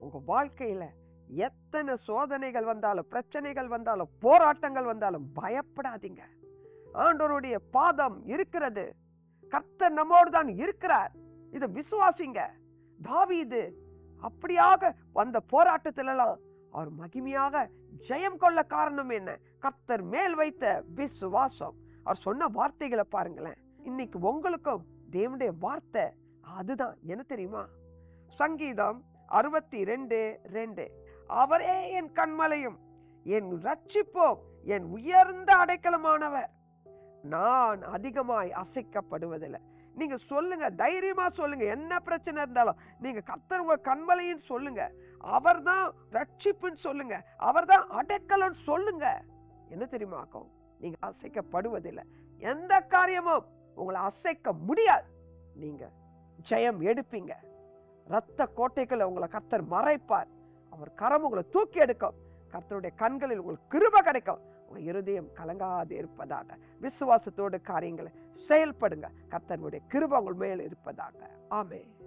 உங்கள் வாழ்க்கையில் எத்தனை சோதனைகள் வந்தாலும், பிரச்சனைகள் வந்தாலும், போராட்டங்கள் வந்தாலும் பயப்படாதீங்க. ஆண்டவருடைய பாதம் இருக்கிறது. கர்த்தர் நம்மோடு தான் இருக்கிறார். இதை விசுவாசிங்க. தாவீது அப்படியாக வந்த போராட்டத்திலெல்லாம் அவர் மகிமையாக ஜெயம் கொள்ள காரணம் என்ன? கர்த்தர் மேல் வைத்த விசுவாசம். அவர் சொன்ன வார்த்தைகளை பாருங்களேன். இன்னைக்கு உங்களுக்கும் தேவனுடைய வார்த்தை அதுதான். என்ன தெரியுமா? சங்கீதம் 62:2, அவரே என் கண்மலையும் என் ரட்சிப்போம், என் உயர்ந்த அடைக்கலமானவர், நான் அதிகமாய் அசைக்கப்படுவதில்லை. நீங்க சொல்லுங்க, தைரியமா சொல்லுங்க. என்ன பிரச்சனை இருந்தாலும் நீங்க கர்த்தர் உங்க கண்மலைன்னு சொல்லுங்க. அவர் தான் ரட்சிப்புன்னு சொல்லுங்க. அவர் தான் அடைக்கலன்னு சொல்லுங்க. என்ன தெரியுமாக்கும்? நீங்க அசைக்கப்படுவதில்லை. எந்த காரியமும் உங்களை அசைக்க முடியாது. நீங்க ஜெயம் எடுப்பீங்க. இரத்த கோட்டைக்குள்ள உங்களை கர்த்தர் மறைப்பார். அவர் கரம் உங்களை தூக்கி எடுக்கும். கர்த்தருடைய கண்களில் உங்களுக்கு கிருபை கிடைக்கும். உங்கள் இருதயம் கலங்காது இருப்பதாக விசுவாசத்தோடு காரியங்களை செயல்படுங்க. கர்த்தருடைய கிருபை உங்கள் மேல் இருப்பதாக. ஆமென்.